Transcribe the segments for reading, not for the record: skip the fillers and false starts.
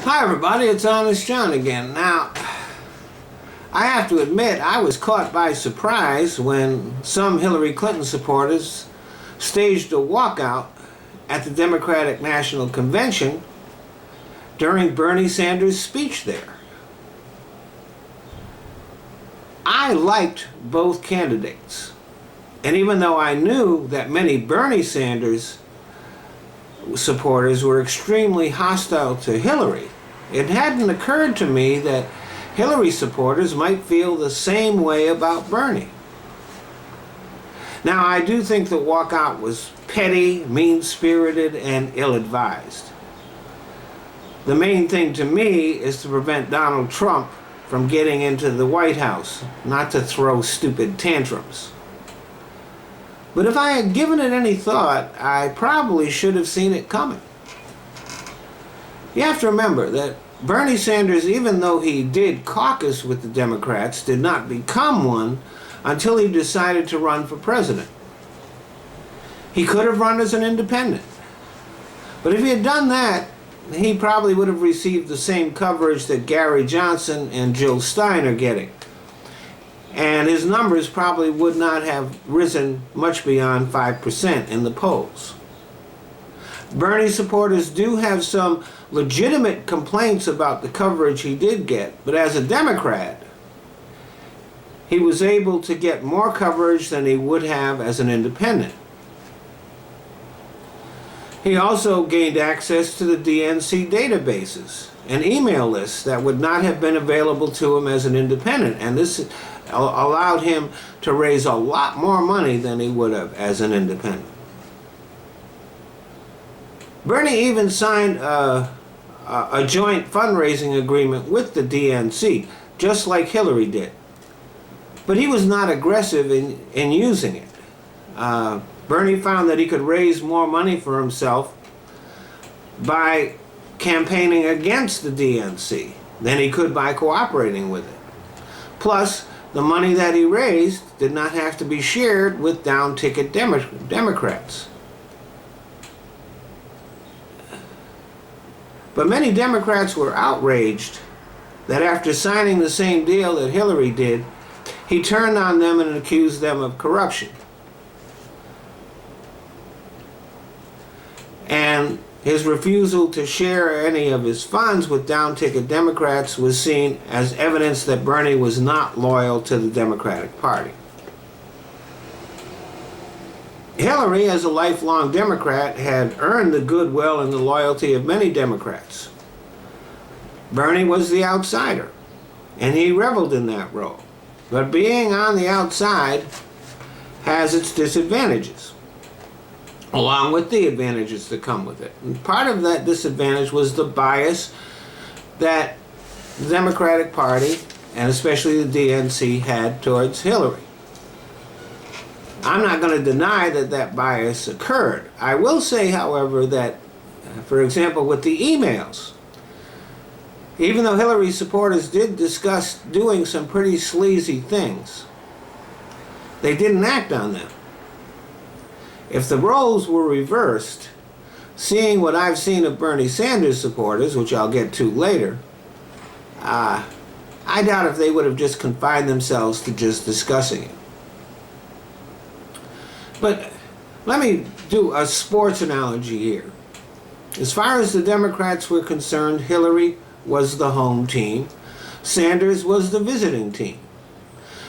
Hi everybody, it's Honest John again. Now, I have to admit I was caught by surprise when some Hillary Clinton supporters staged a walkout at the Democratic National Convention during Bernie Sanders' speech there. I liked both candidates, and even though I knew that many Bernie Sanders supporters were extremely hostile to Hillary, it hadn't occurred to me that Hillary supporters might feel the same way about Bernie. Now, I do think the walkout was petty, mean-spirited, and ill-advised. The main thing to me is to prevent Donald Trump from getting into the White House, not to throw stupid tantrums. But if I had given it any thought, I probably should have seen it coming. You have to remember that Bernie Sanders, even though he did caucus with the Democrats, did not become one until he decided to run for president. He could have run as an independent. But if he had done that, he probably would have received the same coverage that Gary Johnson and Jill Stein are getting. And his numbers probably would not have risen much beyond 5% in the polls. Bernie supporters do have some legitimate complaints about the coverage he did get, but as a Democrat, he was able to get more coverage than he would have as an independent. He also gained access to the DNC databases and email lists that would not have been available to him as an independent, and this allowed him to raise a lot more money than he would have as an independent. Bernie even signed a joint fundraising agreement with the DNC, just like Hillary did. But he was not aggressive in using it. Bernie found that he could raise more money for himself by campaigning against the DNC than he could by cooperating with it. Plus, the money that he raised did not have to be shared with down-ticket Democrats. But many Democrats were outraged that after signing the same deal that Hillary did, he turned on them and accused them of corruption. And his refusal to share any of his funds with down-ticket Democrats was seen as evidence that Bernie was not loyal to the Democratic Party. Hillary, as a lifelong Democrat, had earned the goodwill and the loyalty of many Democrats. Bernie was the outsider, and he reveled in that role. But being on the outside has its disadvantages, along with the advantages that come with it. And part of that disadvantage was the bias that the Democratic Party, and especially the DNC, had towards Hillary. I'm not going to deny that that bias occurred. I will say, however, that, for example, with the emails, even though Hillary supporters did discuss doing some pretty sleazy things, they didn't act on them. If the roles were reversed, seeing what I've seen of Bernie Sanders supporters, which I'll get to later, I doubt if they would have just confined themselves to just discussing it. But let me do a sports analogy here. As far as the Democrats were concerned, Hillary was the home team. Sanders was the visiting team.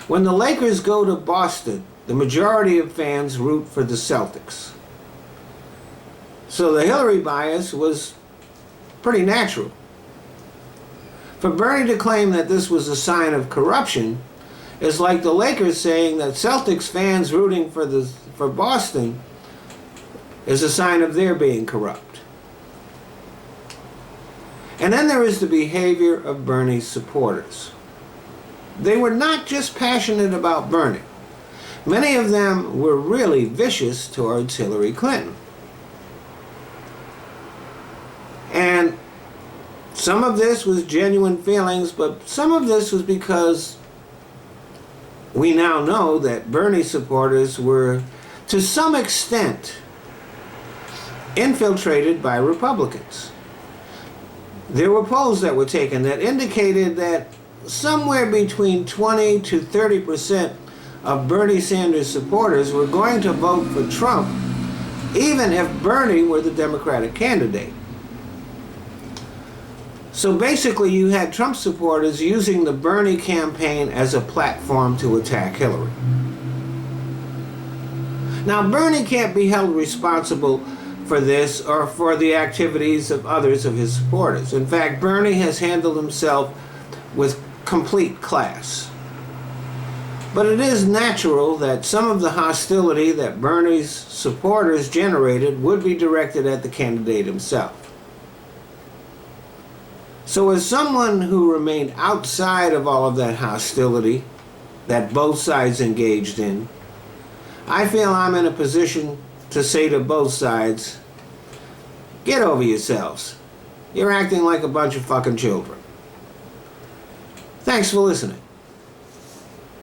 When the Lakers go to Boston, the majority of fans root for the Celtics. So the Hillary bias was pretty natural. For Bernie to claim that this was a sign of corruption is like the Lakers saying that Celtics fans rooting for Boston is a sign of their being corrupt. And then there is the behavior of Bernie's supporters. They were not just passionate about Bernie. Many of them were really vicious towards Hillary Clinton. And some of this was genuine feelings, but some of this was because we now know that Bernie supporters were, to some extent, infiltrated by Republicans. There were polls that were taken that indicated that somewhere between 20 to 30% of Bernie Sanders supporters were going to vote for Trump, even if Bernie were the Democratic candidate. So basically, you had Trump supporters using the Bernie campaign as a platform to attack Hillary. Now, Bernie can't be held responsible for this or for the activities of others of his supporters. In fact, Bernie has handled himself with complete class. But it is natural that some of the hostility that Bernie's supporters generated would be directed at the candidate himself. So as someone who remained outside of all of that hostility that both sides engaged in, I feel I'm in a position to say to both sides, get over yourselves. You're acting like a bunch of fucking children. Thanks for listening.